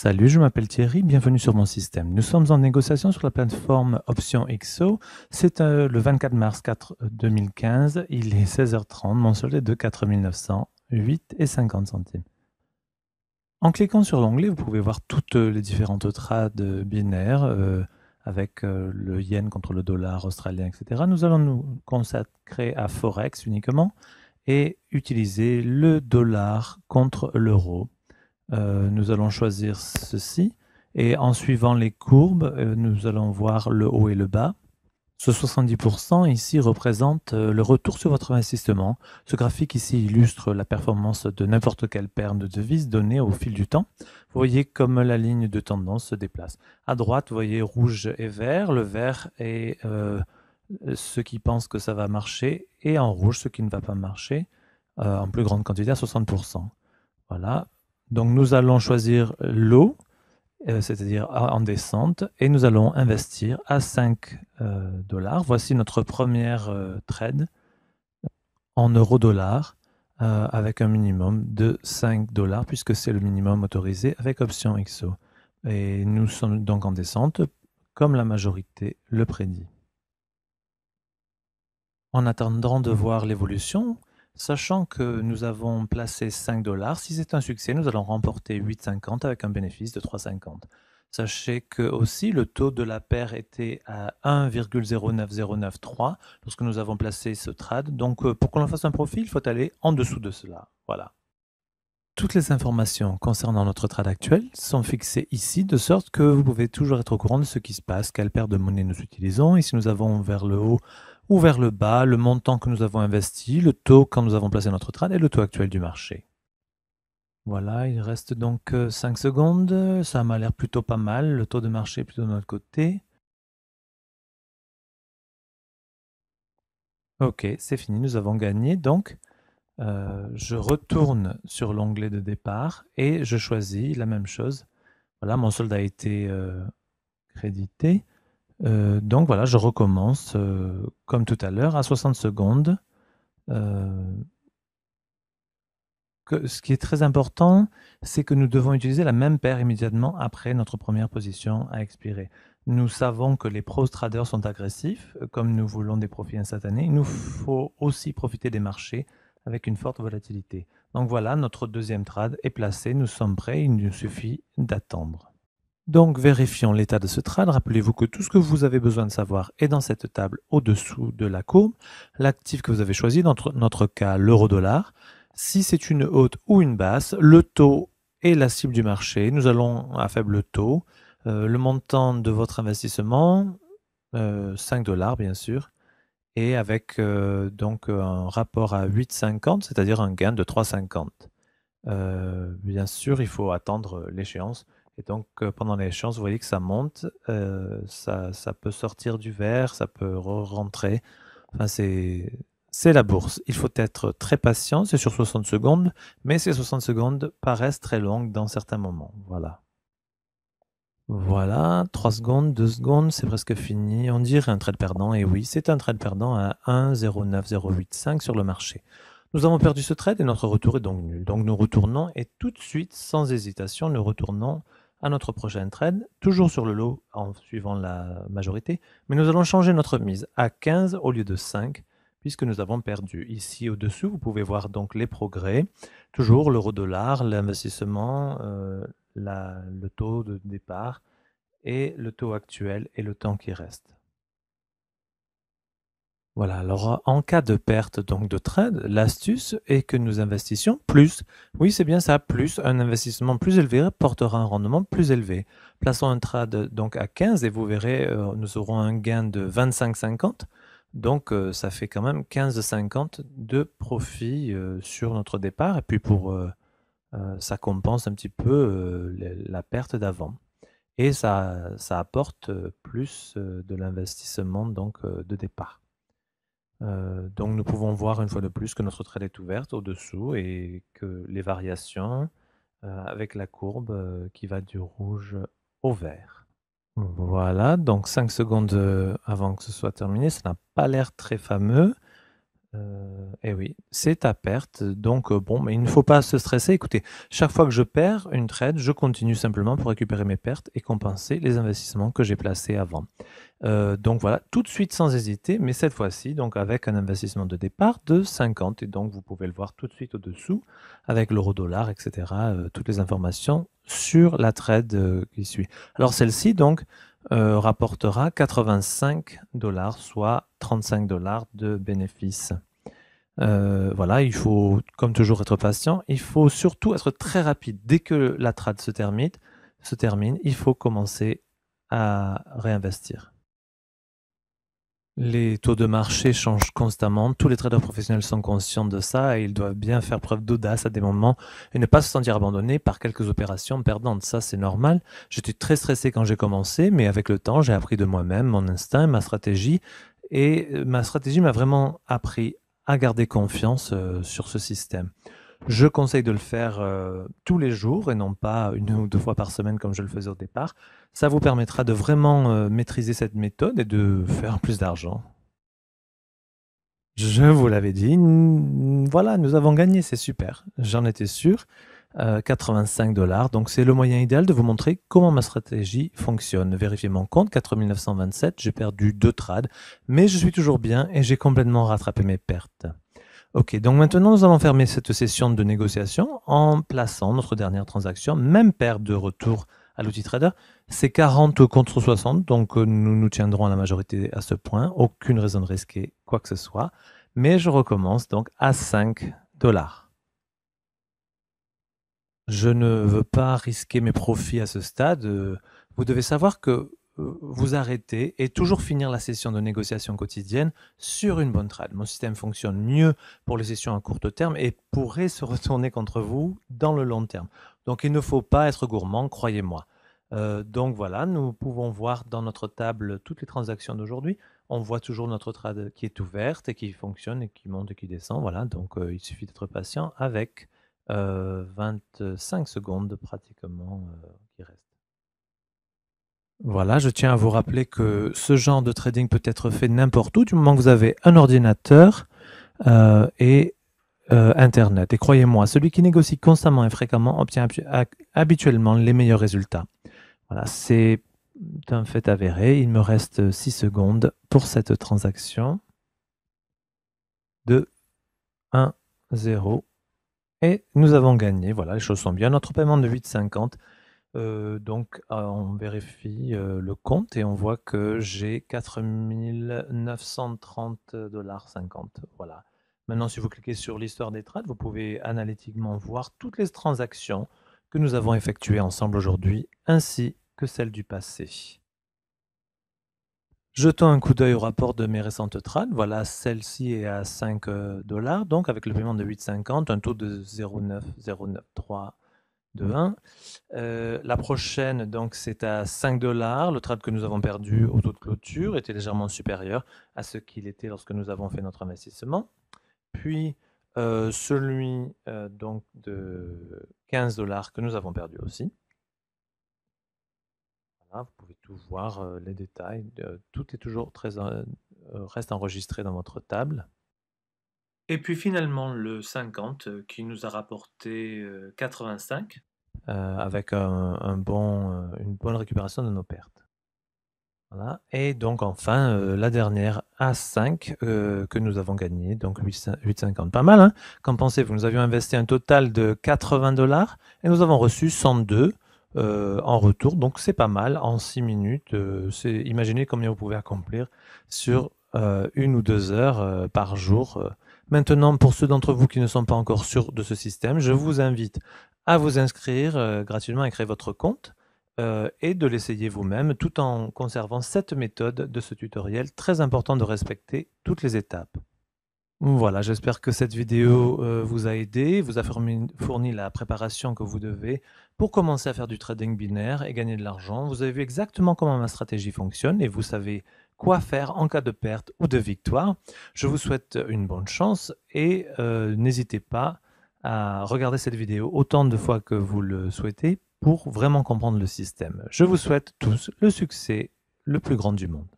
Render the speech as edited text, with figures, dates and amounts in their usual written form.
Salut, je m'appelle Thierry, bienvenue sur mon système. Nous sommes en négociation sur la plateforme Option XO. C'est le 24 mars 2015, il est 16h30, mon solde est de 4 908 et 50 centimes. En cliquant sur l'onglet, vous pouvez voir toutes les différentes trades binaires avec le yen contre le dollar australien, etc. Nous allons nous consacrer à Forex uniquement et utiliser le dollar contre l'euro. Nous allons choisir ceci et en suivant les courbes, nous allons voir le haut et le bas. Ce 70% ici représente le retour sur votre investissement. Ce graphique ici illustre la performance de n'importe quelle paire de devises donnée au fil du temps. Vous voyez comme la ligne de tendance se déplace. À droite, vous voyez rouge et vert. Le vert est ceux qui pensent que ça va marcher et en rouge, ceux qui ne va pas marcher en plus grande quantité à 60%. Voilà. Donc nous allons choisir l'eau, c'est-à-dire en descente, et nous allons investir à 5 dollars. Voici notre première trade en euro-dollar avec un minimum de 5 dollars puisque c'est le minimum autorisé avec option XO. Et nous sommes donc en descente comme la majorité le prédit. En attendant de voir l'évolution, sachant que nous avons placé 5 dollars, si c'est un succès, nous allons remporter 8,50 avec un bénéfice de 3,50. Sachez que aussi le taux de la paire était à 1,09093 lorsque nous avons placé ce trade. Donc pour qu'on en fasse un profit, il faut aller en dessous de cela. Voilà. Toutes les informations concernant notre trade actuel sont fixées ici, de sorte que vous pouvez toujours être au courant de ce qui se passe, quelle paire de monnaie nous utilisons, et si nous avons vers le haut ou vers le bas, le montant que nous avons investi, le taux quand nous avons placé notre trade et le taux actuel du marché. Voilà, il reste donc 5 secondes, ça m'a l'air plutôt pas mal, le taux de marché est plutôt de notre côté. Ok, c'est fini, nous avons gagné, donc je retourne sur l'onglet de départ et je choisis la même chose. Voilà, mon solde a été crédité. Donc voilà, je recommence comme tout à l'heure à 60 secondes. Ce qui est très important, c'est que nous devons utiliser la même paire immédiatement après notre première position à expirer. Nous savons que les pros traders sont agressifs, comme nous voulons des profits instantanés. Il nous faut aussi profiter des marchés avec une forte volatilité. Donc voilà, notre deuxième trade est placé, nous sommes prêts, il nous suffit d'attendre. Donc vérifions l'état de ce trade. Rappelez-vous que tout ce que vous avez besoin de savoir est dans cette table au-dessous de la courbe. L'actif que vous avez choisi, dans notre cas l'euro-dollar. Si c'est une haute ou une basse, le taux est la cible du marché. Nous allons à faible taux. Le montant de votre investissement, 5 dollars bien sûr, et avec donc un rapport à 8,50, c'est-à-dire un gain de 3,50. Bien sûr, il faut attendre l'échéance. Et donc, pendant l'échéance, vous voyez que ça monte, ça peut sortir du vert, ça peut rentrer. Enfin, c'est la bourse. Il faut être très patient, c'est sur 60 secondes, mais ces 60 secondes paraissent très longues dans certains moments. Voilà. Voilà, 3 secondes, 2 secondes, c'est presque fini. On dirait un trade perdant, et oui, c'est un trade perdant à 1,09085 sur le marché. Nous avons perdu ce trade et notre retour est donc nul. Donc nous retournons et tout de suite, sans hésitation, nous retournons à notre prochain trade, toujours sur le lot en suivant la majorité, mais nous allons changer notre mise à 15 au lieu de 5 puisque nous avons perdu. Ici au-dessous, vous pouvez voir donc les progrès. Toujours l'euro-dollar, l'investissement, le taux de départ et le taux actuel et le temps qui reste. Voilà, alors en cas de perte donc de trade, l'astuce est que nous investissions plus. Oui, c'est bien ça, plus. Un investissement plus élevé portera un rendement plus élevé. Plaçons un trade donc à 15 et vous verrez, nous aurons un gain de 25,50. Donc ça fait quand même 15,50 de profit sur notre départ. Et puis ça compense un petit peu la perte d'avant. Et ça apporte plus de l'investissement donc de départ. Donc nous pouvons voir une fois de plus que notre trade est ouverte au-dessous et que les variations avec la courbe qui va du rouge au vert. Voilà, donc 5 secondes avant que ce soit terminé, ça n'a pas l'air très fameux. Et oui, c'est à perte. Donc, bon, mais il ne faut pas se stresser. Écoutez, chaque fois que je perds une trade, je continue simplement pour récupérer mes pertes et compenser les investissements que j'ai placés avant. Donc voilà, tout de suite sans hésiter, mais cette fois-ci, donc avec un investissement de départ de 50. Et donc, vous pouvez le voir tout de suite au-dessous avec l'euro-dollar, etc. Toutes les informations sur la trade qui suit. Alors, celle-ci, donc, rapportera 85 $, soit 35 $ de bénéfices. Voilà, il faut, comme toujours, être patient. Il faut surtout être très rapide. Dès que la trade se termine, il faut commencer à réinvestir. Les taux de marché changent constamment. Tous les traders professionnels sont conscients de ça et ils doivent bien faire preuve d'audace à des moments et ne pas se sentir abandonnés par quelques opérations perdantes. Ça, c'est normal. J'étais très stressé quand j'ai commencé, mais avec le temps, j'ai appris de moi-même, mon instinct, ma stratégie. Et ma stratégie m'a vraiment appris à garder confiance sur ce système. Je conseille de le faire tous les jours et non pas une ou deux fois par semaine comme je le faisais au départ. Ça vous permettra de vraiment maîtriser cette méthode et de faire plus d'argent. Je vous l'avais dit, voilà, nous avons gagné, c'est super. J'en étais sûr. 85 $. Donc c'est le moyen idéal de vous montrer comment ma stratégie fonctionne. Vérifiez mon compte, 4927, j'ai perdu 2 trades, mais je suis toujours bien et j'ai complètement rattrapé mes pertes. Ok, donc maintenant nous allons fermer cette session de négociation en plaçant notre dernière transaction, même paire de retour à l'outil trader. C'est 40 contre 60, donc nous nous tiendrons à la majorité à ce point. Aucune raison de risquer quoi que ce soit. Mais je recommence donc à 5 $. Je ne veux pas risquer mes profits à ce stade. Vous devez savoir que vous arrêtez et toujours finir la session de négociation quotidienne sur une bonne trade. Mon système fonctionne mieux pour les sessions à court terme et pourrait se retourner contre vous dans le long terme. Donc il ne faut pas être gourmand, croyez-moi. Donc voilà, nous pouvons voir dans notre table toutes les transactions d'aujourd'hui. On voit toujours notre trade qui est ouverte et qui fonctionne et qui monte et qui descend. Voilà, donc il suffit d'être patient avec 25 secondes pratiquement qui restent. Voilà, je tiens à vous rappeler que ce genre de trading peut être fait n'importe où, du moment que vous avez un ordinateur et Internet. Et croyez-moi, celui qui négocie constamment et fréquemment obtient habituellement les meilleurs résultats. Voilà, c'est un fait avéré. Il me reste 6 secondes pour cette transaction. 2, 1, 0. Et nous avons gagné. Voilà, les choses sont bien. Notre paiement de 8,50. Donc, on vérifie le compte et on voit que j'ai 4 930 $50. Voilà. Maintenant, si vous cliquez sur l'histoire des trades, vous pouvez analytiquement voir toutes les transactions que nous avons effectuées ensemble aujourd'hui, ainsi que celles du passé. Jetons un coup d'œil au rapport de mes récentes trades. Voilà, celle-ci est à 5 $, donc avec le paiement de 8,50, un taux de 0,909321. La prochaine, donc, c'est à 5 $. Le trade que nous avons perdu au taux de clôture était légèrement supérieur à ce qu'il était lorsque nous avons fait notre investissement. Puis celui donc de 15 $ que nous avons perdu aussi. Voilà, vous pouvez tout voir, les détails. Tout est toujours reste enregistré dans votre table. Et puis finalement le 50 qui nous a rapporté 85 avec une bonne récupération de nos pertes. Voilà. Et donc enfin la dernière à 5 que nous avons gagné, donc 8,50. Pas mal, hein? Qu'en pensez-vous? Nous avions investi un total de 80 $ et nous avons reçu 102 en retour, donc c'est pas mal en 6 minutes. Imaginez combien vous pouvez accomplir sur 1 ou 2 heures par jour. Maintenant, pour ceux d'entre vous qui ne sont pas encore sûrs de ce système, je vous invite à vous inscrire gratuitement et créer votre compte et de l'essayer vous-même tout en conservant cette méthode de ce tutoriel. Très important de respecter toutes les étapes. Voilà, j'espère que cette vidéo vous a aidé, vous a fourni la préparation que vous devez pour commencer à faire du trading binaire et gagner de l'argent. Vous avez vu exactement comment ma stratégie fonctionne et vous savez quoi faire en cas de perte ou de victoire. Je vous souhaite une bonne chance et n'hésitez pas à regarder cette vidéo autant de fois que vous le souhaitez pour vraiment comprendre le système. Je vous souhaite tous le succès le plus grand du monde.